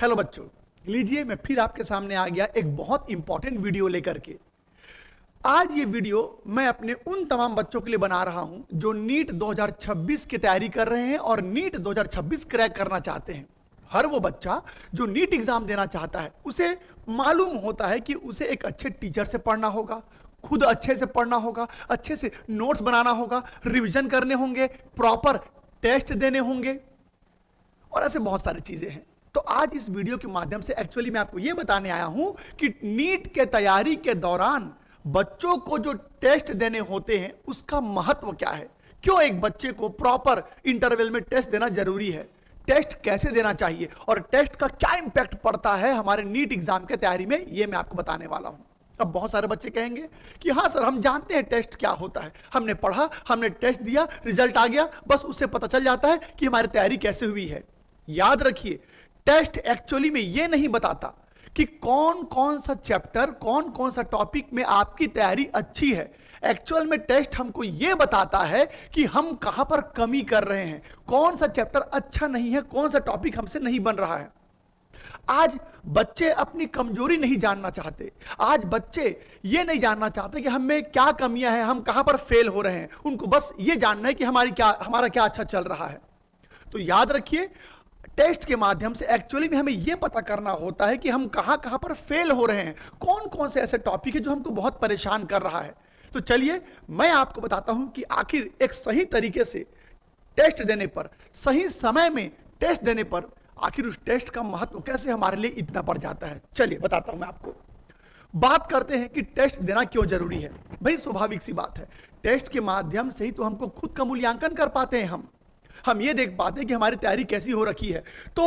Hello बच्चों, लीजिए मैं फिर आपके सामने आ गया एक बहुत इंपॉर्टेंट वीडियो लेकर के। आज ये वीडियो मैं अपने उन तमाम बच्चों के लिए बना रहा हूं जो नीट 2026 की तैयारी कर रहे हैं और नीट 2026 क्रैक करना चाहते हैं। हर वो बच्चा जो नीट एग्जाम देना चाहता है उसे मालूम होता है कि उसे एक अच्छे टीचर से पढ़ना होगा, खुद अच्छे से पढ़ना होगा, अच्छे से नोट्स बनाना होगा, रिवीजन करने होंगे, प्रॉपर टेस्ट देने होंगे और ऐसे बहुत सारी चीजें हैं। तो आज इस वीडियो के माध्यम से एक्चुअली मैं आपको यह बताने आया हूं कि नीट के तैयारी के दौरान बच्चों को जो टेस्ट देने होते हैं उसका महत्व क्या है, क्यों एक बच्चे को प्रॉपर इंटरवल में टेस्ट देना जरूरी है, टेस्ट कैसे देना चाहिए और टेस्ट का क्या इंपैक्ट पड़ता है हमारे नीट एग्जाम के तैयारी में, यह मैं आपको बताने वाला हूं। अब बहुत सारे बच्चे कहेंगे कि हाँ सर, हम जानते हैं टेस्ट क्या होता है, हमने पढ़ा, हमने टेस्ट दिया, रिजल्ट आ गया, बस उससे पता चल जाता है कि हमारी तैयारी कैसे हुई है। याद रखिए, टेस्ट एक्चुअली में यह नहीं बताता कि कौन कौन सा चैप्टर, कौन कौन सा टॉपिक में आपकी तैयारी अच्छी है। एक्चुअल में टेस्ट हमको यह बताता है कि हम कहां पर कमी कर रहे हैं, कौन सा चैप्टर अच्छा नहीं है, कौन सा टॉपिक हमसे नहीं बन रहा है। आज बच्चे अपनी कमजोरी नहीं जानना चाहते, आज बच्चे ये नहीं जानना चाहते कि हमें क्या कमियां हैं, हम कहां पर फेल हो रहे हैं। उनको बस ये जानना है कि हमारा क्या अच्छा चल रहा है। तो याद रखिए, टेस्ट के माध्यम से एक्चुअली में हमें यह पता करना होता है कि हम कहां कहां पर फेल हो रहे हैं, कौन कौन से ऐसे टॉपिक है जो हमको बहुत परेशान कर रहा है। तो चलिए मैं आपको बताता हूं कि आखिर एक सही तरीके से टेस्ट देने पर, सही समय में टेस्ट देने पर आखिर उस टेस्ट का महत्व कैसे हमारे लिए इतना बढ़ जाता है। चलिए बताता हूं मैं आपको। बात करते हैं कि टेस्ट देना क्यों जरूरी है। भाई स्वाभाविक सी बात है, टेस्ट के माध्यम से ही तो हमको खुद का मूल्यांकन कर पाते हैं, हम ये देख पाते हैं कि हमारी तैयारी कैसी हो रखी है। तो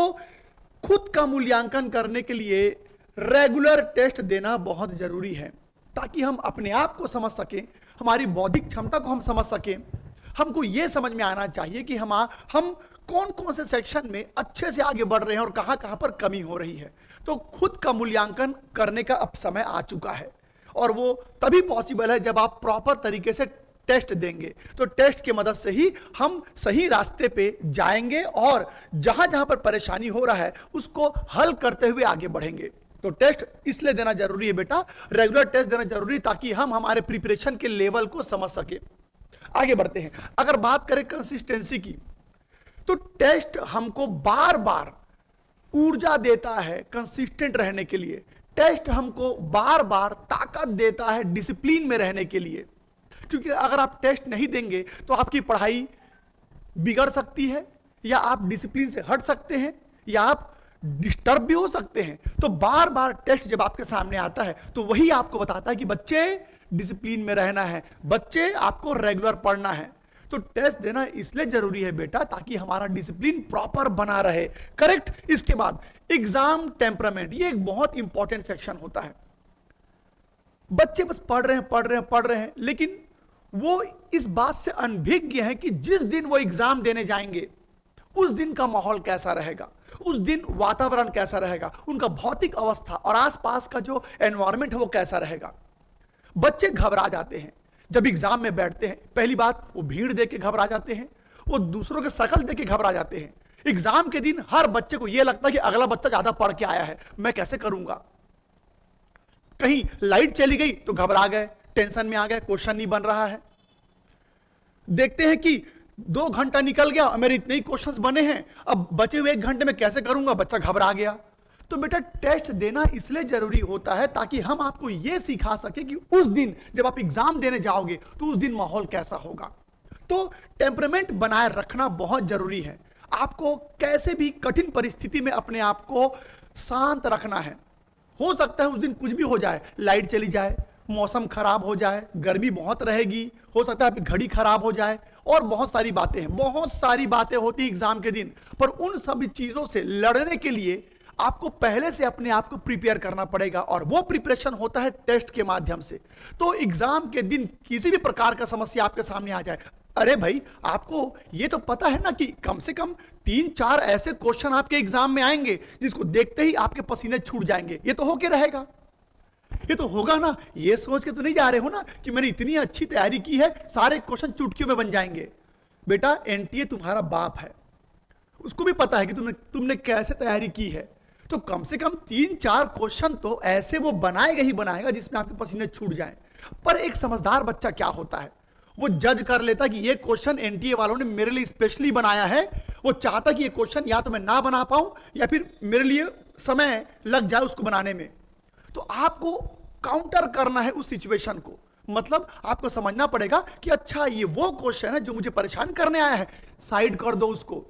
खुद का मूल्यांकन करने के लिए रेगुलर टेस्ट देना बहुत जरूरी है, ताकि हम अपने आप को समझ सकें, हमारी बौद्धिक क्षमता को हम समझ सकें। हमको ये समझ में आना चाहिए कि हम कौन कौन से सेक्शन में अच्छे से आगे बढ़ रहे हैं और कहां कहां पर कमी हो रही है। तो खुद का मूल्यांकन करने का अब समय आ चुका है और वो तभी पॉसिबल है जब आप प्रॉपर तरीके से टेस्ट देंगे। तो टेस्ट की मदद से ही हम सही रास्ते पे जाएंगे और जहां जहां पर परेशानी हो रहा है उसको हल करते हुए आगे बढ़ेंगे। तो टेस्ट इसलिए देना जरूरी है बेटा, रेगुलर टेस्ट देना जरूरी है ताकि हम हमारे प्रिपरेशन के लेवल को समझ सके। आगे बढ़ते हैं। अगर बात करें कंसिस्टेंसी की, तो टेस्ट हमको बार बार ऊर्जा देता है कंसिस्टेंट रहने के लिए। टेस्ट हमको बार बार ताकत देता है डिसिप्लिन में रहने के लिए, क्योंकि अगर आप टेस्ट नहीं देंगे तो आपकी पढ़ाई बिगड़ सकती है, या आप डिसिप्लिन से हट सकते हैं, या आप डिस्टर्ब भी हो सकते हैं। तो बार बार टेस्ट जब आपके सामने आता है तो वही आपको बताता है कि बच्चे डिसिप्लिन में रहना है, बच्चे आपको रेगुलर पढ़ना है। तो टेस्ट देना इसलिए जरूरी है बेटा ताकि हमारा डिसिप्लिन प्रॉपर बना रहे। करेक्ट। इसके बाद एग्जाम टेम्परामेंट, ये एक बहुत इंपॉर्टेंट सेक्शन होता है। बच्चे बस पढ़ रहे हैं, लेकिन वो इस बात से अनभिज्ञ है कि जिस दिन वो एग्जाम देने जाएंगे उस दिन का माहौल कैसा रहेगा, उस दिन वातावरण कैसा रहेगा, उनका भौतिक अवस्था और आसपास का जो एनवायरनमेंट है वो कैसा रहेगा। बच्चे घबरा जाते हैं जब एग्जाम में बैठते हैं। पहली बात, वो भीड़ देख के घबरा जाते हैं, वो दूसरों के शक्ल देख के घबरा जाते हैं। एग्जाम के दिन हर बच्चे को यह लगता है कि अगला बच्चा ज्यादा पढ़ के आया है, मैं कैसे करूंगा। कहीं लाइट चली गई तो घबरा गए, टेंशन में आ गए, क्वेश्चन नहीं बन रहा है। देखते हैं कि 2 घंटा निकल गया, मेरे इतने ही क्वेश्चंस बने हैं, अब बचे हुए 1 घंटे में कैसे करूंगा, बच्चा घबरा गया। तो बेटा टेस्ट देना इसलिए जरूरी होता है ताकि हम आपको यह सिखा सके कि उस दिन जब आप एग्जाम देने जाओगे तो उस दिन माहौल कैसा होगा। तो टेम्परामेंट बनाए रखना बहुत जरूरी है। आपको कैसे भी कठिन परिस्थिति में अपने आप को शांत रखना है। हो सकता है उस दिन कुछ भी हो जाए, लाइट चली जाए, मौसम खराब हो जाए, गर्मी बहुत रहेगी, हो सकता है आपकी घड़ी खराब हो जाए, और बहुत सारी बातें हैं, बहुत सारी बातें होती हैं एग्जाम के दिन। पर उन सभी चीजों से लड़ने के लिए आपको पहले से अपने आप को प्रिपेयर करना पड़ेगा, और वो प्रिपरेशन होता है टेस्ट के माध्यम से। तो एग्जाम के दिन किसी भी प्रकार का समस्या आपके सामने आ जाए, अरे भाई आपको ये तो पता है ना कि कम से कम 3-4 ऐसे क्वेश्चन आपके एग्जाम में आएंगे जिसको देखते ही आपके पसीने छूट जाएंगे। ये तो होके रहेगा, ये तो होगा ना। ये सोच के तो नहीं जा रहे हो ना कि मैंने इतनी अच्छी तैयारी की है, सारे क्वेश्चन चुटकियों में बन जाएंगे। बेटा एनटीए तुम्हारा बाप है, उसको भी पता है कि तुमने कैसे तैयारी की है। तो कम से कम 3-4 क्वेश्चन तो ऐसे वो बनाएगा ही बनाएगा जिसमें आपके पसीने छूट जाएं। पर एक समझदार बच्चा क्या होता है, वो जज कर लेता कि ये क्वेश्चन एनटीए वालों ने मेरे लिए स्पेशली बनाया है। वो चाहता कि ये क्वेश्चन या तो मैं ना बना पाऊं या फिर मेरे लिए समय लग जाए उसको बनाने में। तो आपको काउंटर करना है उस सिचुएशन को, मतलब आपको समझना पड़ेगा कि अच्छा ये वो क्वेश्चन है जो मुझे परेशान करने आया है, साइड कर दो उसको,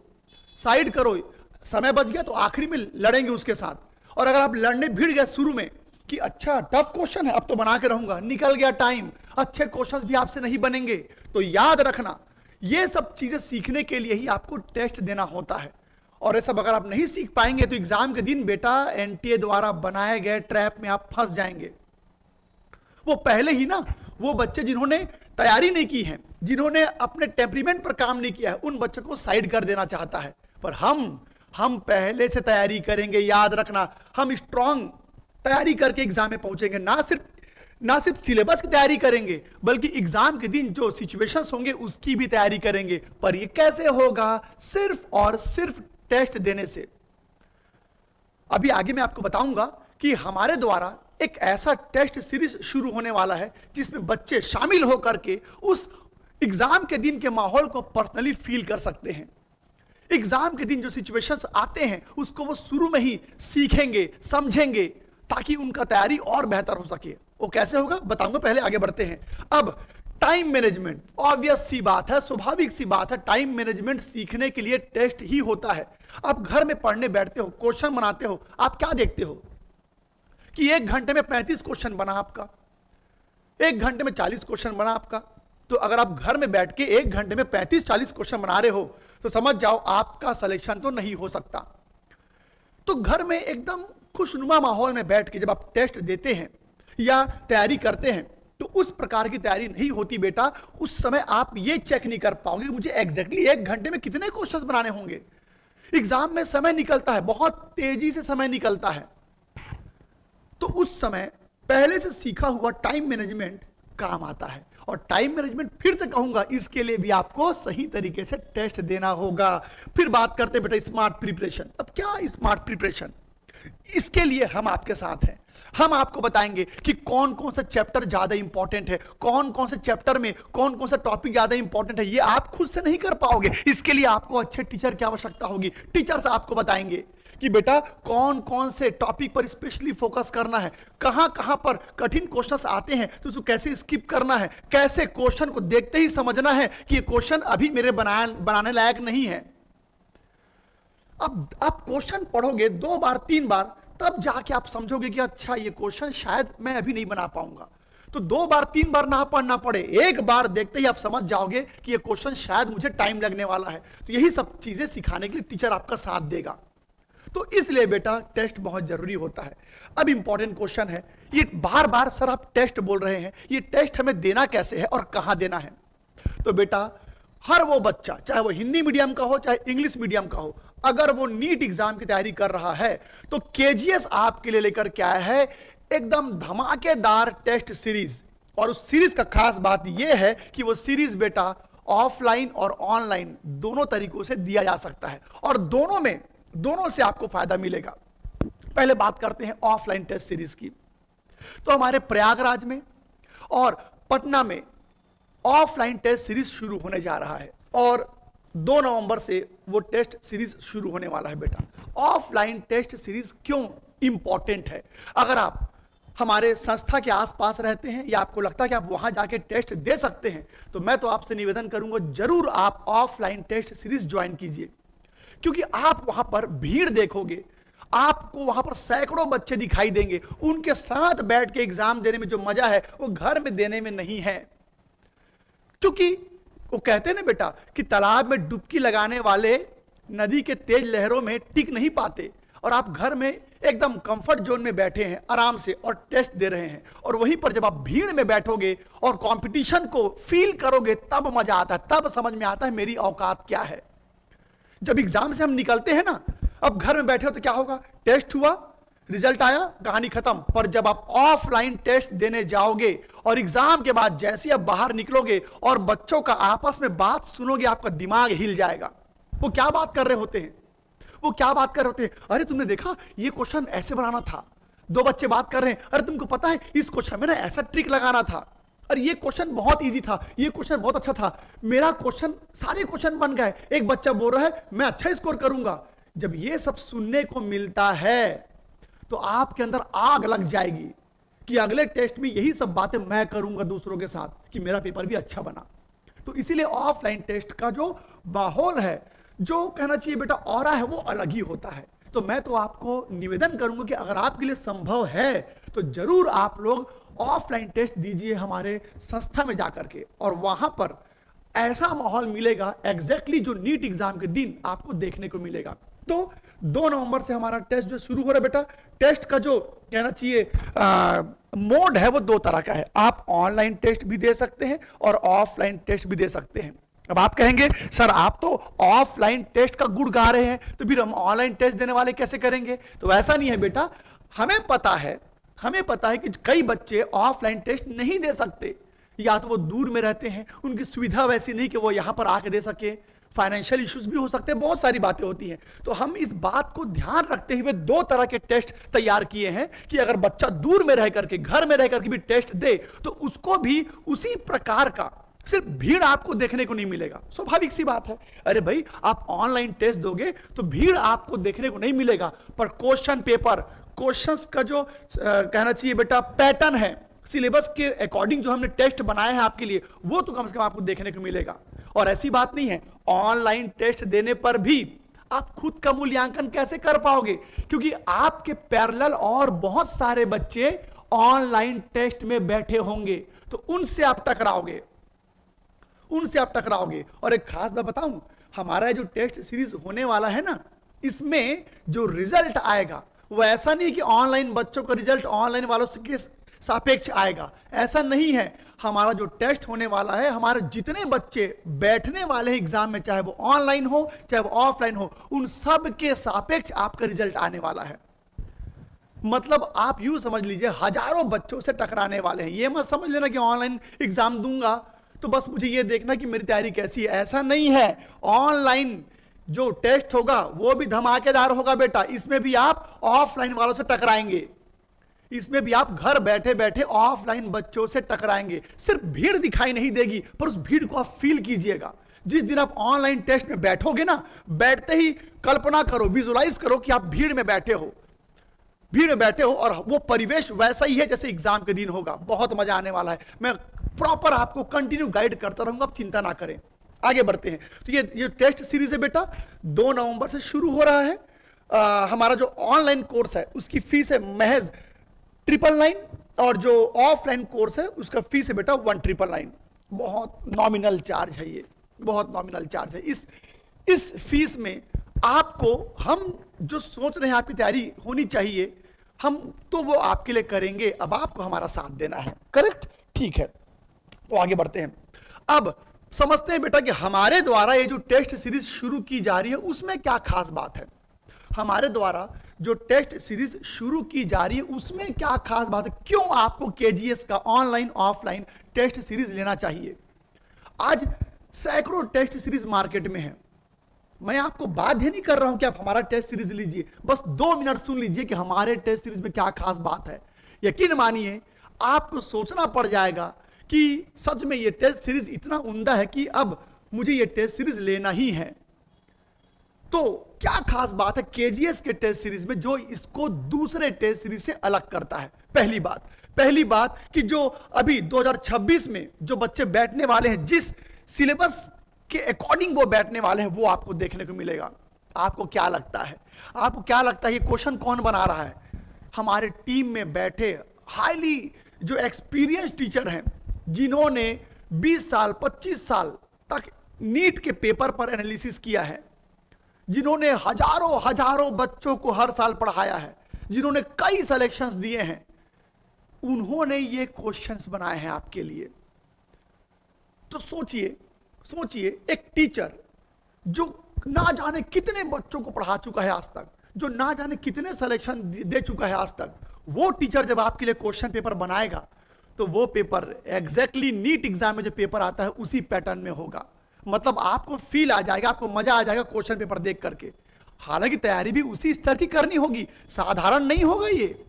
साइड करो, समय बच गया तो आखिरी में लड़ेंगे उसके साथ। और अगर आप लड़ने भिड़ गए शुरू में कि अच्छा टफ क्वेश्चन है अब तो बना के रहूंगा, निकल गया टाइम, अच्छे क्वेश्चंस भी आपसे नहीं बनेंगे, तो याद रखना ये सब चीजें सीखने के लिए ही आपको टेस्ट देना होता है। और ये सब अगर आप नहीं सीख पाएंगे तो एग्जाम के दिन बेटा एनटीए द्वारा बनाए गए ट्रैप में आप फंस जाएंगे। वो पहले ही ना, वो बच्चे जिन्होंने तैयारी नहीं की है, जिन्होंने अपने टेम्परीमेंट पर काम नहीं किया है, उन बच्चों को साइड कर देना चाहता है। पर हम पहले से तैयारी करेंगे, याद रखना, हम स्ट्रांग तैयारी करके एग्जाम में पहुंचेंगे। ना सिर्फ सिलेबस की तैयारी करेंगे बल्कि एग्जाम के दिन जो सिचुएशंस होंगे उसकी भी तैयारी करेंगे। पर ये कैसे होगा? सिर्फ और सिर्फ टेस्ट देने से। अभी आगे मैं आपको बताऊंगा कि हमारे द्वारा एक ऐसा टेस्ट सीरीज शुरू होने वाला है जिसमें बच्चे शामिल होकर के उस एग्जाम के दिन के माहौल को पर्सनली फील कर सकते हैं। एग्जाम के दिन जो सिचुएशंस आते हैं उसको वो शुरू में ही सीखेंगे, समझेंगे, ताकि उनका तैयारी और बेहतर हो सके। वो कैसे होगा बताऊंगा, पहले आगे बढ़ते हैं। अब टाइम मैनेजमेंट, ऑब्वियस सी बात है, स्वाभाविक सी बात है, टाइम मैनेजमेंट सीखने के लिए टेस्ट ही होता है। आप घर में पढ़ने बैठते हो, क्वेश्चन बनाते हो, आप क्या देखते हो कि 1 घंटे में 35 क्वेश्चन बना आपका, 1 घंटे में 40 क्वेश्चन बना आपका। तो अगर आप घर में बैठ के 1 घंटे में 35-40 क्वेश्चन बना रहे हो तो समझ जाओ आपका सिलेक्शन तो नहीं हो सकता। तो घर में एकदम खुशनुमा माहौल में बैठ के जब आप टेस्ट देते हैं या तैयारी करते हैं तो उस प्रकार की तैयारी नहीं होती बेटा। उस समय आप ये चेक नहीं कर पाओगे मुझे एग्जैक्टली 1 घंटे में कितने क्वेश्चंस बनाने होंगे। एग्जाम में समय निकलता है, बहुत तेजी से समय निकलता है। तो उस समय पहले से सीखा हुआ टाइम मैनेजमेंट काम आता है। और टाइम मैनेजमेंट फिर से कहूंगा, इसके लिए भी आपको सही तरीके से टेस्ट देना होगा। फिर बात करते हैं बेटा स्मार्ट प्रिपरेशन। अब क्या स्मार्ट प्रिपरेशन, इसके लिए हम आपके साथ हैं। हम आपको बताएंगे कि कौन कौन सा चैप्टर ज्यादा इंपॉर्टेंट है, कौन कौन से चैप्टर में कौन कौन सा टॉपिक ज्यादा इंपॉर्टेंट है। ये आप खुद से नहीं कर पाओगे, इसके लिए आपको अच्छे टीचर की आवश्यकता होगी। टीचर्स आपको बताएंगे कि बेटा कौन कौन से टॉपिक पर स्पेशली फोकस करना है, कहां कहां पर कठिन क्वेश्चंस आते हैं तो उसको कैसे स्किप करना है, कैसे क्वेश्चन को देखते ही समझना है कि ये क्वेश्चन अभी मेरे बनाने लायक नहीं है। अब आप क्वेश्चन पढ़ोगे 2 बार 3 बार तब जाके आप समझोगे कि अच्छा ये क्वेश्चन शायद मैं अभी नहीं बना पाऊंगा। तो 2 बार 3 बार ना पढ़ना पड़े, एक बार देखते ही आप समझ जाओगे कि ये क्वेश्चन शायद मुझे टाइम लगने वाला है। तो यही सब चीजें सिखाने के लिए टीचर आपका साथ देगा। तो इसलिए बेटा टेस्ट बहुत जरूरी होता है। अब इंपॉर्टेंट क्वेश्चन है, ये बार बार सर आप टेस्ट बोल रहे हैं, ये टेस्ट हमें देना कैसे है और कहां देना है? तो बेटा हर वो बच्चा, चाहे वो हिंदी मीडियम का हो चाहे इंग्लिश मीडियम का हो, अगर वो नीट एग्जाम की तैयारी कर रहा है तो केजीएस आपके लिए लेकर के आया है एकदम धमाकेदार टेस्ट सीरीज। और उस सीरीज का खास बात यह है कि वो सीरीज बेटा ऑफलाइन और ऑनलाइन दोनों तरीकों से दिया जा सकता है और दोनों से आपको फायदा मिलेगा। पहले बात करते हैं ऑफलाइन टेस्ट सीरीज की। तो हमारे प्रयागराज में और पटना में ऑफलाइन टेस्ट सीरीज शुरू होने जा रहा है और 2 नवंबर से वो टेस्ट सीरीज शुरू होने वाला है। बेटा ऑफलाइन टेस्ट सीरीज क्यों इंपॉर्टेंट है? अगर आप हमारे संस्था के आसपास रहते हैं या आपको लगता है कि आप वहां जाके टेस्ट दे सकते हैं तो मैं तो आपसे निवेदन करूंगा जरूर आप ऑफलाइन टेस्ट सीरीज ज्वाइन कीजिए, क्योंकि आप वहां पर भीड़ देखोगे, आपको वहां पर सैकड़ों बच्चे दिखाई देंगे। उनके साथ बैठ के एग्जाम देने में जो मजा है वो घर में देने में नहीं है। क्योंकि वो कहते हैं ना बेटा कि तालाब में डुबकी लगाने वाले नदी के तेज लहरों में टिक नहीं पाते, और आप घर में एकदम कंफर्ट जोन में बैठे हैं आराम से और टेस्ट दे रहे हैं। और वहीं पर जब आप भीड़ में बैठोगे और कंपटीशन को फील करोगे तब मजा आता है, तब समझ में आता है मेरी औकात क्या है। जब एग्जाम से हम निकलते हैं ना, अब घर में बैठे हो तो क्या होगा, टेस्ट हुआ, रिजल्ट आया, कहानी खत्म। पर जब आप ऑफलाइन टेस्ट देने जाओगे और एग्जाम के बाद जैसे आप बाहर निकलोगे और बच्चों का आपस में बात सुनोगे, आपका दिमाग हिल जाएगा। वो क्या बात कर रहे होते हैं, वो क्या बात कर रहे होते हैं, अरे तुमने देखा ये क्वेश्चन ऐसे बनाना था। दो बच्चे बात कर रहे हैं, अरे तुमको पता है इस क्वेश्चन में ना ऐसा ट्रिक लगाना था, अरे ये क्वेश्चन बहुत इजी था, ये क्वेश्चन बहुत अच्छा था, मेरा क्वेश्चन सारे क्वेश्चन बन गए। एक बच्चा बोल रहा है मैं अच्छा स्कोर करूंगा। जब ये सब सुनने को मिलता है तो आपके अंदर आग लग जाएगी कि अगले टेस्ट में यही सब बातें मैं करूंगा दूसरों के साथ कि मेरा पेपर भी अच्छा बना। तो इसीलिए ऑफलाइन टेस्ट का जो माहौल है, जो कहना चाहिए बेटा ऑरा है, वो अलग ही होता है। तो मैं तो आपको निवेदन करूंगा कि अगर आपके लिए संभव है तो जरूर आप लोग ऑफलाइन टेस्ट दीजिए हमारे संस्था में जाकर के, और वहां पर ऐसा माहौल मिलेगा एग्जैक्टली जो नीट एग्जाम के दिन आपको देखने को मिलेगा। तो 2 नवंबर से हमारा टेस्ट जो शुरू हो रहा है बेटा, टेस्ट का जो कहना चाहिए मोड है वो 2 तरह का है। आप ऑनलाइन टेस्ट भी दे सकते हैं और ऑफलाइन टेस्ट भी दे सकते हैं। अब आप कहेंगे सर आप तो ऑफलाइन टेस्ट का गुण गा रहे हैं, तो फिर हम ऑनलाइन टेस्ट देने वाले कैसे करेंगे? तो ऐसा नहीं है बेटा, हमें पता है कि कई बच्चे ऑफलाइन टेस्ट नहीं दे सकते, या तो वो दूर में रहते हैं, उनकी सुविधा वैसी नहीं कि वो यहां पर आके दे सके, फाइनेंशियल इश्यूज भी हो सकते हैं, बहुत सारी बातें होती हैं। तो हम इस बात को ध्यान रखते हुए 2 तरह के टेस्ट तैयार किए हैं कि अगर बच्चा दूर में रह करके, घर में रह करके भी टेस्ट दे तो उसको भी उसी प्रकार का, सिर्फ भीड़ आपको देखने को नहीं मिलेगा। स्वाभाविक सी बात है, अरे भाई आप ऑनलाइन टेस्ट दोगे तो भीड़ आपको देखने को नहीं मिलेगा, पर क्वेश्चन पेपर, क्वेश्चंस का जो कहना चाहिए बेटा पैटर्न है, सिलेबस के अकॉर्डिंग जो हमने टेस्ट बनाए हैं आपके लिए, वो तो कम से कम आपको देखने को मिलेगा। और ऐसी बात नहीं है ऑनलाइन टेस्ट देने पर भी आप खुद का मूल्यांकन कैसे कर पाओगे, क्योंकि आपके पैरेलल और बहुत सारे बच्चे ऑनलाइन टेस्ट में बैठे होंगे, तो उनसे आप टकराओगे। और एक खास बात बताऊं, हमारा जो टेस्ट सीरीज होने वाला है ना, इसमें जो रिजल्ट आएगा वो ऐसा नहीं कि ऑनलाइन बच्चों का रिजल्ट ऑनलाइन वालों के सापेक्ष आएगा, ऐसा नहीं है। हमारा जो टेस्ट होने वाला है, हमारे जितने बच्चे बैठने वाले हैं एग्जाम में, चाहे वो ऑनलाइन हो चाहे वो ऑफलाइन हो, उन सब के सापेक्ष आपका रिजल्ट आने वाला है। मतलब आप यूं समझ लीजिए हजारों बच्चों से टकराने वाले हैं। ये मत समझ लेना कि ऑनलाइन एग्जाम दूंगा तो बस मुझे ये देखना कि मेरी तैयारी कैसी है, ऐसा नहीं है। ऑनलाइन जो टेस्ट होगा वो भी धमाकेदार होगा बेटा, इसमें भी आप ऑफलाइन वालों से टकराएंगे, इसमें भी आप घर बैठे बैठे ऑफलाइन बच्चों से टकराएंगे। सिर्फ भीड़ दिखाई नहीं देगी, पर उस भीड़ को आप फील कीजिएगा। जिस दिन आप ऑनलाइन टेस्ट में बैठोगे ना, बैठते ही कल्पना करो, विजुलाइज करो कि आप भीड़ में बैठे हो और वो परिवेश वैसा ही है जैसे एग्जाम के दिन होगा। बहुत मजा आने वाला है। मैं प्रॉपर आपको कंटिन्यू गाइड करता रहूंगा, आप चिंता ना करें। आगे बढ़ते हैं। तो ये टेस्ट सीरीज है बेटा, 2 नवंबर से शुरू हो रहा है। हमारा जो ऑनलाइन कोर्स है उसकी फीस है महज 999, और जो ऑफलाइन कोर्स है उसका फीस है बेटा 1999। बहुत नॉमिनल चार्ज है, ये बहुत नॉमिनल चार्ज है। इस फीस में आपको हम जो सोच रहे हैं आपकी तैयारी होनी चाहिए, हम तो वो आपके लिए करेंगे। अब आपको हमारा साथ देना है, करेक्ट? ठीक है, तो आगे बढ़ते हैं। अब समझते हैं बेटा कि हमारे द्वारा ये जो टेस्ट सीरीज शुरू की जा रही है उसमें क्या खास बात है। हमारे द्वारा जो टेस्ट सीरीज शुरू की जा रही है उसमें क्या खास बात है, क्यों आपको केजीएस का ऑनलाइन ऑफलाइन टेस्ट सीरीज लेना चाहिए। आज सैकड़ों टेस्ट सीरीज मार्केट में है। मैं आपको बाध्य नहीं कर रहा हूं कि आप हमारा टेस्ट सीरीज लीजिए, बस 2 मिनट सुन लीजिए कि हमारे टेस्ट सीरीज में क्या खास बात है। यकीन मानिए आपको सोचना पड़ जाएगा कि सच में ये टेस्ट सीरीज इतना उम्दा है कि अब मुझे ये टेस्ट सीरीज लेना ही है। तो क्या खास बात है केजीएस के टेस्ट सीरीज में जो इसको दूसरे टेस्ट सीरीज से अलग करता है? पहली बात कि जो अभी 2026 में जो बच्चे बैठने वाले हैं, जिस सिलेबस के अकॉर्डिंग वो बैठने वाले हैं, वो आपको देखने को मिलेगा। आपको क्या लगता है ये क्वेश्चन कौन बना रहा है? हमारे टीम में बैठे हाईली जो एक्सपीरियंस टीचर हैं, जिन्होंने 20 साल 25 साल तक नीट के पेपर पर एनालिसिस किया है, जिन्होंने हजारों बच्चों को हर साल पढ़ाया है, जिन्होंने कई सिलेक्शंस दिए हैं, उन्होंने ये क्वेश्चंस बनाए हैं आपके लिए। तो सोचिए एक टीचर जो ना जाने कितने बच्चों को पढ़ा चुका है आज तक, जो ना जाने कितने सिलेक्शन दे चुका है आज तक, वो टीचर जब आपके लिए क्वेश्चन पेपर बनाएगा तो वो पेपर एग्जैक्टली नीट एग्जाम में जो पेपर आता है उसी पैटर्न में होगा। मतलब आपको फील आ जाएगा, आपको मजा आ जाएगा क्वेश्चन पेपर देख करके। हालांकि तैयारी भी उसी स्तर की करनी होगी, साधारण नहीं होगा, ये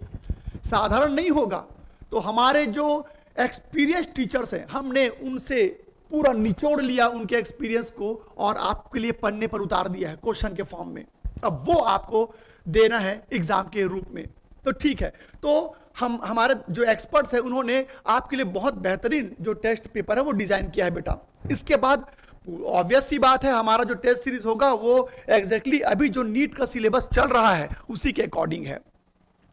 साधारण नहीं होगा। तो हमारे जो एक्सपीरियंस टीचर्स हैं, हमने उनसे पूरा निचोड़ लिया उनके एक्सपीरियंस को और आपके लिए पन्ने पर उतार दिया है क्वेश्चन के फॉर्म में। अब वो आपको देना है एग्जाम के रूप में। तो ठीक है, तो हमारे जो एक्सपर्ट्स हैं उन्होंने आपके लिए बहुत बेहतरीन जो टेस्ट पेपर है वो डिजाइन किया है बेटा। इसके बाद ऑब्वियस सी बात है, हमारा जो टेस्ट सीरीज होगा वो एग्जैक्टली अभी जो नीट का सिलेबस चल रहा है उसी के अकॉर्डिंग है,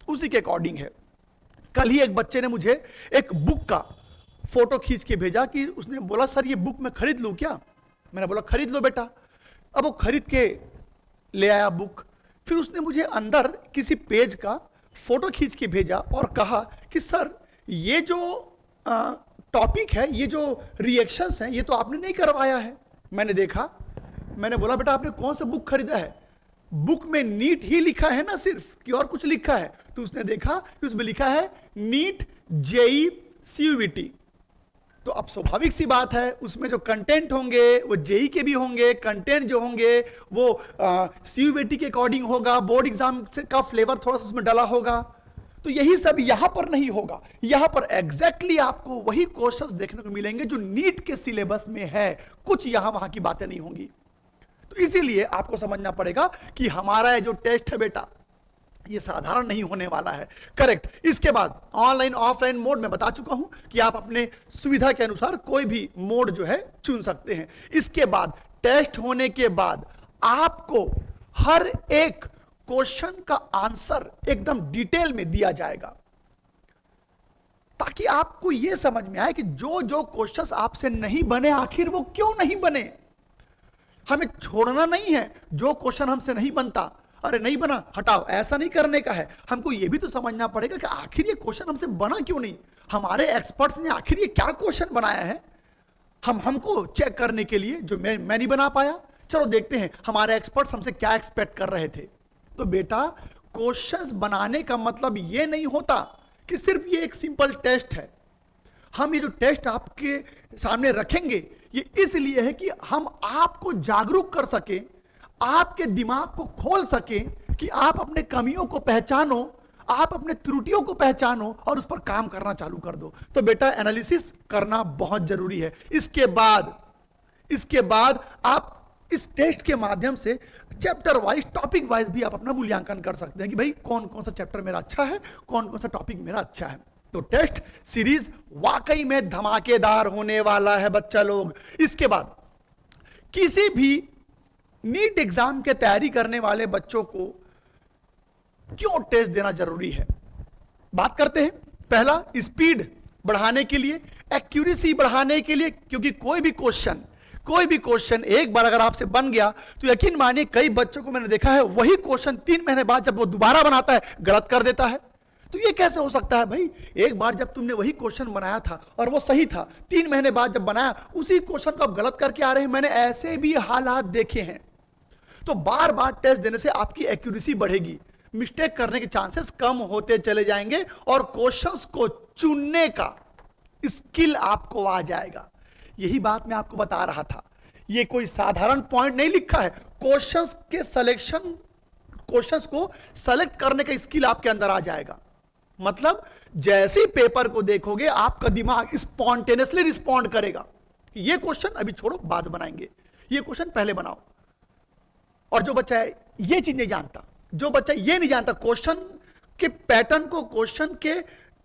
उसी के अकॉर्डिंग है। कल ही एक बच्चे ने मुझे एक बुक का फोटो खींच के भेजा कि उसने बोला सर ये बुक मैं खरीद लूं क्या? मैंने बोला खरीद लो बेटा। अब वो खरीद के ले आया बुक, फिर उसने मुझे अंदर किसी पेज का फोटो खींच के भेजा और कहा कि सर ये जो टॉपिक है, ये जो रिएक्शंस हैं, ये तो आपने नहीं करवाया है। मैंने देखा, मैंने बोला बेटा आपने कौन सा बुक खरीदा है? बुक में नीट ही लिखा है ना सिर्फ, कि और कुछ लिखा है? तो उसने देखा कि उसमें लिखा है नीट जेई सीयूईटी। तो अब स्वाभाविक सी बात है, उसमें जो कंटेंट होंगे वो जेई के भी होंगे, कंटेंट जो होंगे वो सीयूईटी के अकॉर्डिंग होगा, बोर्ड एग्जाम से का फ्लेवर थोड़ा सा उसमें डला होगा। तो यही सब यहां पर नहीं होगा, यहां पर एग्जैक्टली आपको वही क्वेश्चंस देखने को मिलेंगे जो नीट के सिलेबस में है, कुछ यहां वहां की बातें नहीं होंगी। तो इसीलिए आपको समझना पड़ेगा कि हमारा ये जो टेस्ट है बेटा ये साधारण नहीं होने वाला है। करेक्ट। इसके बाद ऑनलाइन ऑफलाइन मोड में बता चुका हूं कि आप अपने सुविधा के अनुसार कोई भी मोड जो है चुन सकते हैं। इसके बाद टेस्ट होने के बाद आपको हर एक क्वेश्चन का आंसर एकदम डिटेल में दिया जाएगा, ताकि आपको यह समझ में आए कि जो जो क्वेश्चंस आपसे नहीं बने आखिर वो क्यों नहीं बने। हमें छोड़ना नहीं है, जो क्वेश्चन हमसे नहीं बनता अरे नहीं बना हटाओ, ऐसा नहीं करने का है। हमको यह भी तो समझना पड़ेगा कि आखिर ये क्वेश्चन हमसे बना क्यों नहीं, हमारे एक्सपर्ट्स ने आखिर ये क्या क्वेश्चन बनाया है हमको चेक करने के लिए, जो मैं नहीं बना पाया। चलो देखते हैं हमारे एक्सपर्ट्स हमसे क्या एक्सपेक्ट कर रहे थे। तो बेटा क्वेश्चंस बनाने का मतलब ये नहीं होता कि सिर्फ ये एक सिंपल टेस्ट है। हम ये जो टेस्ट आपके सामने रखेंगे ये इसलिए है कि हम आपको जागरूक कर सकें, आपके दिमाग को खोल सकें कि आप अपने कमियों को पहचानो, आप अपने त्रुटियों को पहचानो और उस पर काम करना चालू कर दो। तो बेटा एनालिसिस करना बहुत जरूरी है। इसके बाद आप इस टेस्ट के माध्यम से चैप्टर वाइज, टॉपिक वाइज भी आप अपना मूल्यांकन कर सकते हैं कि भाई कौन कौन सा चैप्टर मेरा अच्छा है, कौन कौन सा टॉपिक मेरा अच्छा है। तो टेस्ट सीरीज वाकई में धमाकेदार होने वाला है बच्चा लोग। इसके बाद किसी भी नीट एग्जाम के तैयारी करने वाले बच्चों को क्यों टेस्ट देना जरूरी है, बात करते हैं। पहला, स्पीड बढ़ाने के लिए, एक्यूरेसी बढ़ाने के लिए, क्योंकि कोई भी क्वेश्चन एक बार अगर आपसे बन गया तो यकीन मानिए कई बच्चों को मैंने देखा है वही क्वेश्चन 3 महीने बाद जब वो दोबारा बनाता है गलत कर देता है। तो ये कैसे हो सकता है भाई? एक बार जब तुमने वही क्वेश्चन बनाया था और वो सही था, 3 महीने बाद जब बनाया उसी क्वेश्चन को आप गलत करके आ रहे हैं। मैंने ऐसे भी हालात देखे हैं। तो बार बार टेस्ट देने से आपकी एक्यूरेसी बढ़ेगी, मिस्टेक करने के चांसेस कम होते चले जाएंगे और क्वेश्चंस को चुनने का स्किल आपको आ जाएगा। यही बात मैं आपको बता रहा था। ये कोई साधारण पॉइंट नहीं लिखा है, क्वेश्चंस के सिलेक्शन, क्वेश्चंस को सेलेक्ट करने का स्किल आपके अंदर आ जाएगा। मतलब जैसे ही पेपर को देखोगे आपका दिमाग स्पॉन्टेनियसली रिस्पॉन्ड करेगा कि ये क्वेश्चन अभी छोड़ो बाद बनाएंगे, ये क्वेश्चन पहले बनाओ। और जो बच्चा है ये चीज नहीं जानता, जो बच्चा ये नहीं जानता, क्वेश्चन के पैटर्न को, क्वेश्चन के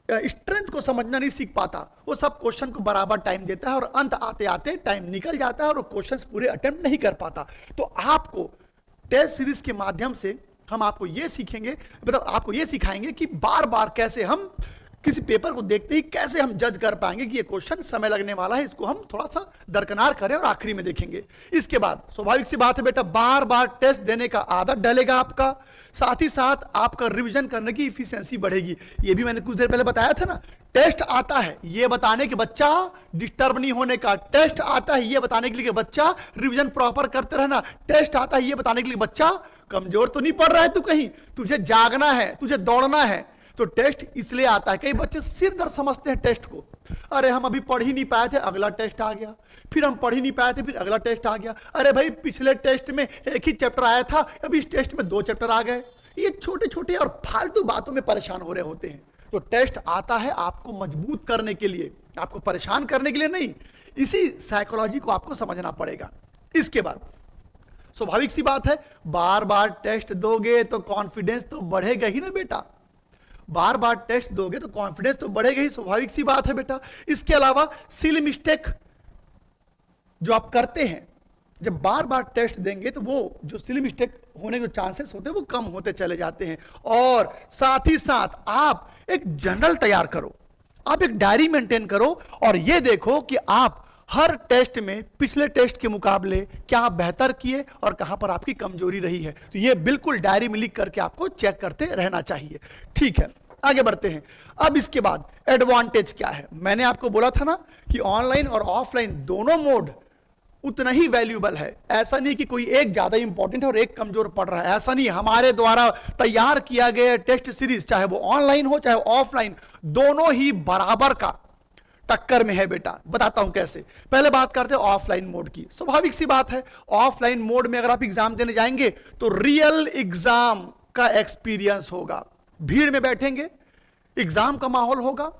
स्ट्रेंथ को समझना नहीं सीख पाता, वो सब क्वेश्चन को बराबर टाइम देता है और अंत आते आते टाइम निकल जाता है और वो क्वेश्चंस पूरे अटेम्प्ट नहीं कर पाता। तो आपको टेस्ट सीरीज के माध्यम से हम आपको ये सीखेंगे, मतलब आपको ये सिखाएंगे कि बार बार कैसे हम किसी पेपर को देखते ही कैसे हम जज कर पाएंगे कि ये क्वेश्चन समय लगने वाला है, इसको हम थोड़ा सा दरकिनार करें और आखिरी में देखेंगे। इसके बाद स्वाभाविक सी बात है बेटा, बार बार टेस्ट देने का आदत डलेगा आपका, साथ ही साथ आपका रिवीजन करने की इफिशिएंसी बढ़ेगी। ये भी मैंने कुछ देर पहले बताया था ना, टेस्ट आता है ये बताने के बच्चा डिस्टर्ब नहीं होने का, टेस्ट आता है ये बताने के लिए बच्चा रिवीजन प्रॉपर करते रहना, टेस्ट आता है ये बताने के लिए बच्चा कमजोर तो नहीं पड़ रहा है तू कहीं, तुझे जागना है, तुझे दौड़ना है। तो टेस्ट इसलिए आता है, कई बच्चे सिर दर्द समझते हैं टेस्ट को। अरे हम अभी पढ़ ही नहीं पाए थे, अगला टेस्ट आ गया, फिर हम पढ़ ही नहीं पाए थे, फिर अगला टेस्ट आ गया। अरे भाई पिछले टेस्ट में एक ही चैप्टर आया था, अब इस टेस्ट में 2 चैप्टर आ गए। ये छोटे छोटे और फालतू बातों में परेशान हो रहे होते हैं। तो टेस्ट आता है आपको मजबूत करने के लिए, आपको परेशान करने के लिए नहीं। इसी साइकोलॉजी को आपको समझना पड़ेगा। इसके बाद स्वाभाविक सी बात है, बार बार टेस्ट दोगे तो कॉन्फिडेंस तो बढ़ेगा ही ना बेटा। बार बार टेस्ट दोगे तो कॉन्फिडेंस तो बढ़ेगा ही, स्वाभाविक सी बात है बेटा। इसके अलावा सिली मिस्टेक जो आप करते हैं, जब बार बार टेस्ट देंगे तो वो जो सिली मिस्टेक होने के चांसेस होते हैं वो कम होते चले जाते हैं। और साथ ही साथ आप एक जर्नल तैयार करो, आप एक डायरी मेंटेन करो और ये देखो कि आप हर टेस्ट में पिछले टेस्ट के मुकाबले क्या आप बेहतर किए और कहां पर आपकी कमजोरी रही है। तो ये बिल्कुल डायरी में लिख करके आपको चेक करते रहना चाहिए। ठीक है, आगे बढ़ते हैं। अब इसके बाद एडवांटेज क्या है। मैंने आपको बोला था ना कि ऑनलाइन और ऑफलाइन दोनों मोड उतना ही वैल्यूएबल है। ऐसा नहीं कि कोई एक ज्यादा इंपॉर्टेंट है और एक कमजोर पड़ रहा है, ऐसा नहीं। हमारे द्वारा तैयार किया गया टेस्ट सीरीज, चाहे वो ऑनलाइन हो चाहे ऑफलाइन, दोनों ही बराबर का टक्कर में है बेटा। बताता हूं कैसे। पहले बात करते हैं ऑफलाइन मोड की। स्वाभाविक सी बात है, ऑफलाइन मोड में अगर आप एग्जाम देने जाएंगे तो रियल एग्जाम का एक्सपीरियंस होगा। भीड़ में बैठेंगे, एग्जाम का माहौल होगा,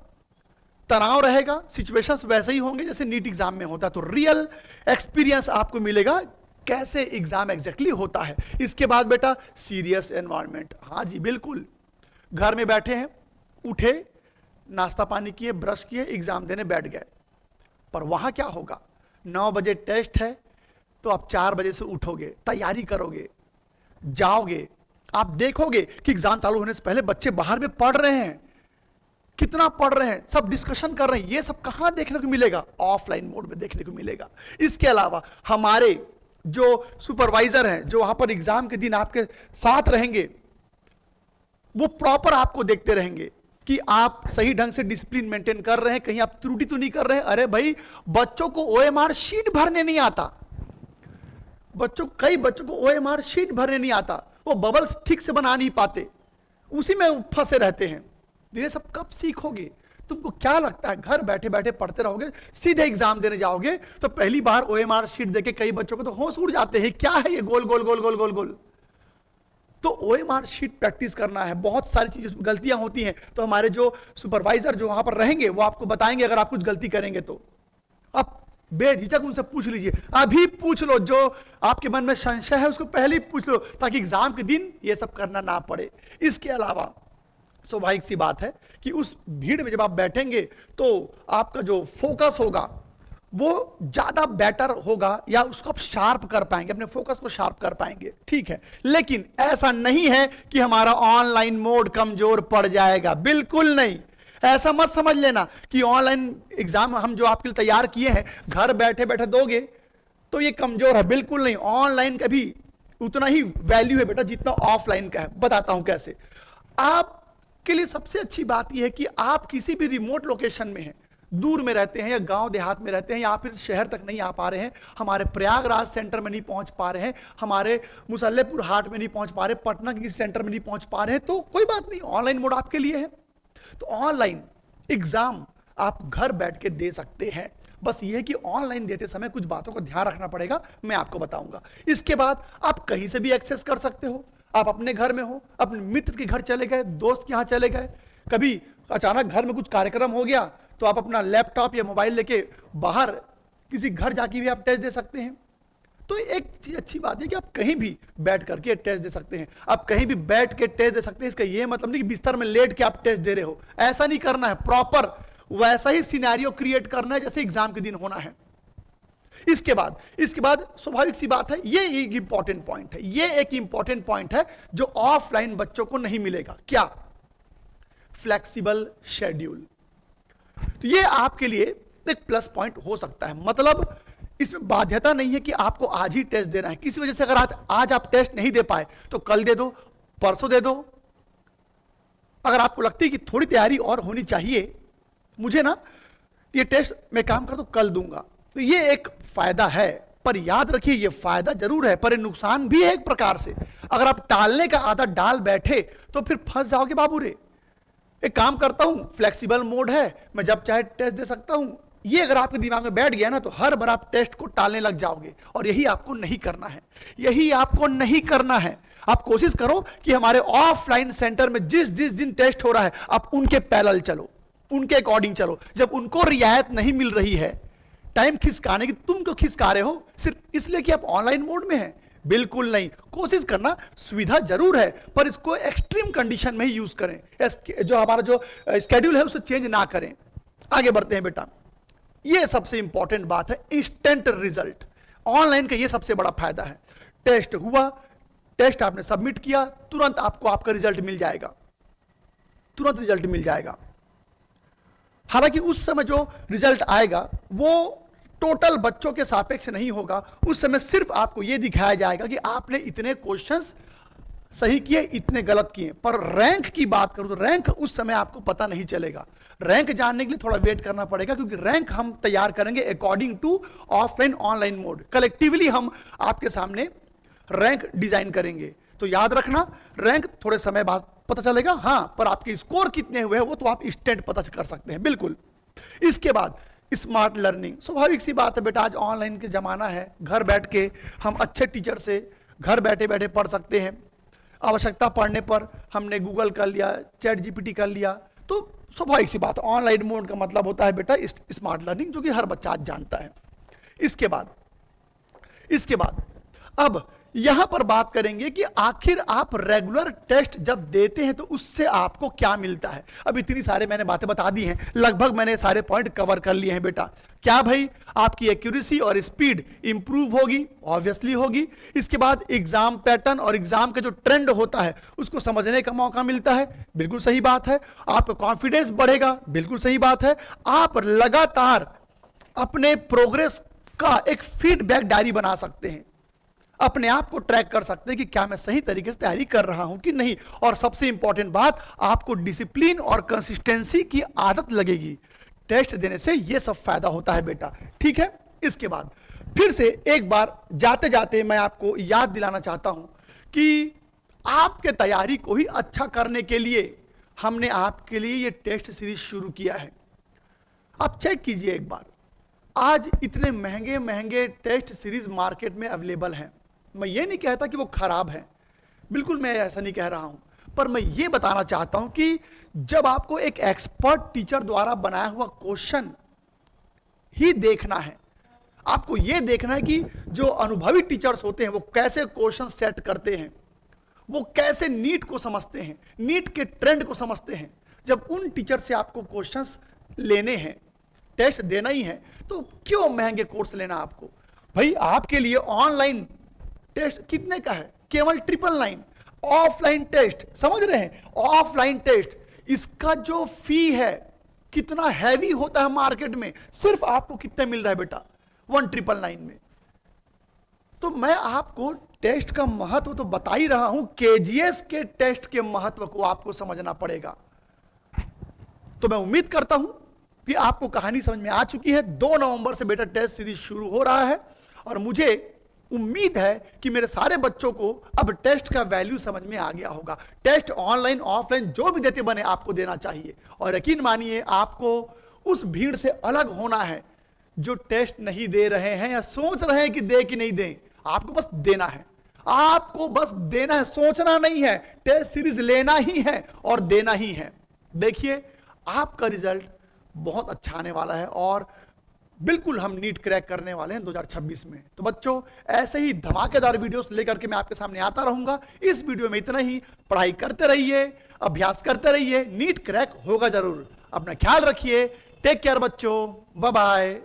तनाव रहेगा, सिचुएशंस वैसे ही होंगे जैसे नीट एग्जाम में होता है। तो रियल एक्सपीरियंस आपको मिलेगा कैसे एग्जाम एग्जैक्टली होता है। इसके बाद बेटा सीरियस एनवायरनमेंट। हाँ जी बिल्कुल, घर में बैठे हैं, उठे, नाश्ता पानी किए, ब्रश किए, एग्जाम देने बैठ गए। पर वहां क्या होगा, 9 बजे टेस्ट है तो आप 4 बजे से उठोगे, तैयारी करोगे, जाओगे, आप देखोगे कि एग्जाम चालू होने से पहले बच्चे बाहर में पढ़ रहे हैं, कितना पढ़ रहे हैं, सब डिस्कशन कर रहे हैं। ये सब कहां देखने को मिलेगा, ऑफलाइन मोड में देखने को मिलेगा। इसके अलावा हमारे जो सुपरवाइजर हैं, जो वहां पर एग्जाम के दिन आपके साथ रहेंगे, वो प्रॉपर आपको देखते रहेंगे कि आप सही ढंग से डिसिप्लिन मेंटेन कर रहे हैं, कहीं आप त्रुटि तो नहीं कर रहे हैं। अरे भाई बच्चों को ओएमआर शीट भरने नहीं आता, कई बच्चों को ओएमआर शीट भरने नहीं आता, वो बबल्स ठीक से बना नहीं पाते, उसी में फंसे रहते हैं। ये सब कब सीखोगे? तुमको क्या लगता है घर बैठे बैठे पढ़ते रहोगे, सीधे एग्जाम देने जाओगे तो पहली बार ओएमआर शीट देके कई बच्चों को तो होश उड़ जाते हैं, क्या है ये गोल गोल गोल गोल गोल गोल। तो ओएमआर शीट प्रैक्टिस करना है, बहुत सारी चीजें गलतियां होती हैं, तो हमारे जो सुपरवाइजर जो वहां पर रहेंगे वो आपको बताएंगे अगर आप कुछ गलती करेंगे तो। आप बेझिझक उनसे पूछ लीजिए, अभी पूछ लो, जो आपके मन में संशय है उसको पहले ही पूछ लो, ताकि एग्जाम के दिन ये सब करना ना पड़े। इसके अलावा स्वाभाविक सी बात है कि उस भीड़ में जब आप बैठेंगे तो आपका जो फोकस होगा वो ज्यादा बेटर होगा, या उसको आप शार्प कर पाएंगे, अपने फोकस को शार्प कर पाएंगे। ठीक है, लेकिन ऐसा नहीं है कि हमारा ऑनलाइन मोड कमजोर पड़ जाएगा, बिल्कुल नहीं। ऐसा मत समझ लेना कि ऑनलाइन एग्जाम हम जो आपके लिए तैयार किए हैं घर बैठे बैठे दोगे तो ये कमजोर है, बिल्कुल नहीं। ऑनलाइन का भी उतना ही वैल्यू है बेटा जितना ऑफलाइन का है। बताता हूं कैसे। आपके लिए सबसे अच्छी बात यह है कि आप किसी भी रिमोट लोकेशन में हैं, दूर में रहते हैं या गांव देहात में रहते हैं, या फिर शहर तक नहीं आ पा रहे हैं, हमारे प्रयागराज सेंटर में नहीं पहुंच पा रहे हैं, हमारे मुसल्लेपुर हाट में नहीं पहुंच पा रहे, पटना के किसी सेंटर में नहीं पहुंच पा रहे हैं, तो कोई बात नहीं, ऑनलाइन मोड आपके लिए है। तो ऑनलाइन एग्जाम आप घर बैठ के दे सकते हैं। बस ये है कि ऑनलाइन देते समय कुछ बातों का ध्यान रखना पड़ेगा, मैं आपको बताऊंगा। इसके बाद आप कहीं से भी एक्सेस कर सकते हो, आप अपने घर में हो, अपने मित्र के घर चले गए, दोस्त के यहां चले गए, कभी अचानक घर में कुछ कार्यक्रम हो गया तो आप अपना लैपटॉप या मोबाइल लेके बाहर किसी घर जाके भी आप टेस्ट दे सकते हैं। तो एक चीज अच्छी बात है कि आप कहीं भी बैठ करके टेस्ट दे सकते हैं। आप कहीं भी बैठ के टेस्ट दे सकते हैं, इसका यह मतलब नहीं कि बिस्तर में लेट के आप टेस्ट दे रहे हो, ऐसा नहीं करना है। प्रॉपर वैसा ही सिनेरियो क्रिएट करना है जैसे एग्जाम के दिन होना है। इसके बाद स्वाभाविक सी बात है, ये एक इंपॉर्टेंट पॉइंट है, ये एक इंपॉर्टेंट पॉइंट है जो ऑफलाइन बच्चों को नहीं मिलेगा। क्या? Flexible schedule. तो ये आपके लिए एक प्लस पॉइंट हो सकता है, मतलब इसमें बाध्यता नहीं है कि आपको आज ही टेस्ट देना है। किसी वजह से अगर आज आप टेस्ट नहीं दे पाए तो कल दे दो, परसों दे दो। अगर आपको लगती है कि थोड़ी तैयारी और होनी चाहिए, मुझे ना ये टेस्ट मैं काम कर तो कल दूंगा, तो ये एक फायदा है। पर याद रखिए ये फायदा जरूर है पर नुकसान भी है एक प्रकार से। अगर आप टालने का आदत डाल बैठे तो फिर फंस जाओगे बाबू रे। एक काम करता हूं, फ्लेक्सिबल मोड है, मैं जब चाहे टेस्ट दे सकता हूं। ये अगर आपके दिमाग में बैठ गया ना, तो हर बार आप टेस्ट को टालने लग जाओगे, और यही आपको नहीं करना है, यही आपको नहीं करना है। आप कोशिश करो कि हमारे ऑफलाइन सेंटर में जिस जिस दिन टेस्ट हो रहा है, आप उनके पैरेलल चलो, उनके अकॉर्डिंग चलो। जब उनको रियायत नहीं मिल रही है टाइम खिसकाने की, तुम क्यों खिसका रहे हो सिर्फ इसलिए कि आप ऑनलाइन मोड में हैं? बिल्कुल नहीं। कोशिश करना, सुविधा जरूर है, पर इसको एक्सट्रीम कंडीशन में ही यूज करें। जो हमारा जो स्केड्यूल है उसे चेंज ना करें। आगे बढ़ते हैं बेटा। यह सबसे इंपॉर्टेंट बात है, इंस्टेंट रिजल्ट। ऑनलाइन का यह सबसे बड़ा फायदा है। टेस्ट हुआ, टेस्ट आपने सबमिट किया, तुरंत आपको आपका रिजल्ट मिल जाएगा, तुरंत रिजल्ट मिल जाएगा। हालांकि उस समय जो रिजल्ट आएगा वो टोटल बच्चों के सापेक्ष नहीं होगा। उस समय सिर्फ आपको यह दिखाया जाएगा कि आपने इतने क्वेश्चंस सही किए, इतने गलत किए। पर रैंक की बात करूं तो रैंक उस समय आपको पता नहीं चलेगा। रैंक जानने के लिए थोड़ा वेट करना पड़ेगा, क्योंकि रैंक हम तैयार करेंगे according to offline online mode. Collectively हम आपके सामने रैंक डिजाइन करेंगे। तो याद रखना, रैंक थोड़े समय बाद पता चलेगा, हां, पर आपके स्कोर कितने हुए हैं वो तो आप इंस्टेंट पता कर सकते हैं। बिल्कुल। इसके बाद स्मार्ट लर्निंग। स्वाभाविक सी बात है बेटा, आज ऑनलाइन के जमाना है, घर बैठ के हम अच्छे टीचर से घर बैठे बैठे पढ़ सकते हैं। आवश्यकता पढ़ने पर हमने गूगल कर लिया, चैट जीपीटी कर लिया, तो स्वाभाविक सी बात है। ऑनलाइन मोड का मतलब होता है बेटा स्मार्ट लर्निंग, जो कि हर बच्चा आज जानता है। इसके बाद अब यहां पर बात करेंगे कि आखिर आप रेगुलर टेस्ट जब देते हैं तो उससे आपको क्या मिलता है। अब इतनी सारे मैंने बातें बता दी हैं, लगभग मैंने सारे पॉइंट कवर कर लिए हैं बेटा। क्या भाई, आपकी एक्यूरेसी और स्पीड इंप्रूव होगी, ऑब्वियसली होगी। इसके बाद एग्जाम पैटर्न और एग्जाम का जो ट्रेंड होता है उसको समझने का मौका मिलता है, बिल्कुल सही बात है। आपका कॉन्फिडेंस बढ़ेगा, बिल्कुल सही बात है। आप लगातार अपने प्रोग्रेस का एक फीडबैक डायरी बना सकते हैं, अपने आप को ट्रैक कर सकते हैं कि क्या मैं सही तरीके से तैयारी कर रहा हूं कि नहीं। और सबसे इंपॉर्टेंट बात, आपको डिसिप्लिन और कंसिस्टेंसी की आदत लगेगी। टेस्ट देने से यह सब फायदा होता है बेटा, ठीक है। इसके बाद फिर से एक बार जाते जाते मैं आपको याद दिलाना चाहता हूं कि आपके तैयारी को ही अच्छा करने के लिए हमने आपके लिए यह टेस्ट सीरीज शुरू किया है। आप चेक कीजिए एक बार, आज इतने महंगे महंगे टेस्ट सीरीज मार्केट में अवेलेबल हैं। मैं ये नहीं कहता कि वो खराब है, बिल्कुल मैं ऐसा नहीं कह रहा हूं, पर मैं ये बताना चाहता हूं कि जब आपको एक एक्सपर्ट टीचर द्वारा बनाया हुआ क्वेश्चन ही देखना है, आपको यह देखना है कि जो अनुभवी टीचर्स होते हैं वो कैसे क्वेश्चन सेट करते हैं, वो कैसे नीट को समझते हैं, नीट के ट्रेंड को समझते हैं। जब उन टीचर से आपको क्वेश्चंस लेने हैं, टेस्ट देना ही है, तो क्यों महंगे कोर्स लेना आपको। भाई आपके लिए ऑनलाइन टेस्ट कितने का है? केवल 999। ऑफलाइन टेस्ट, समझ रहे हैं, ऑफलाइन टेस्ट इसका जो फी है कितना हैवी होता है मार्केट में, सिर्फ आपको कितने मिल रहा है बेटा? 1999 में। तो मैं आपको टेस्ट का महत्व तो बता ही रहा हूं, केजीएस के टेस्ट के महत्व को आपको समझना पड़ेगा। तो मैं उम्मीद करता हूं कि आपको कहानी समझ में आ चुकी है। 2 नवंबर से बेटा टेस्ट सीरीज शुरू हो रहा है, और मुझे उम्मीद है कि मेरे सारे बच्चों को अब टेस्ट का वैल्यू समझ में आ गया होगा। टेस्ट ऑनलाइन ऑफलाइन जो भी देते बने आपको देना चाहिए, और यकीन मानिए आपको उस भीड़ से अलग होना है जो टेस्ट नहीं दे रहे हैं या सोच रहे हैं कि दे कि नहीं दें। आपको बस देना है, आपको बस देना है, सोचना नहीं है। टेस्ट सीरीज लेना ही है और देना ही है। देखिए आपका रिजल्ट बहुत अच्छा आने वाला है, और बिल्कुल हम नीट क्रैक करने वाले हैं 2026 में। तो बच्चों, ऐसे ही धमाकेदार वीडियोस लेकर के मैं आपके सामने आता रहूंगा। इस वीडियो में इतना ही। पढ़ाई करते रहिए, अभ्यास करते रहिए, नीट क्रैक होगा जरूर। अपना ख्याल रखिए। टेक केयर बच्चों, बाय बाय।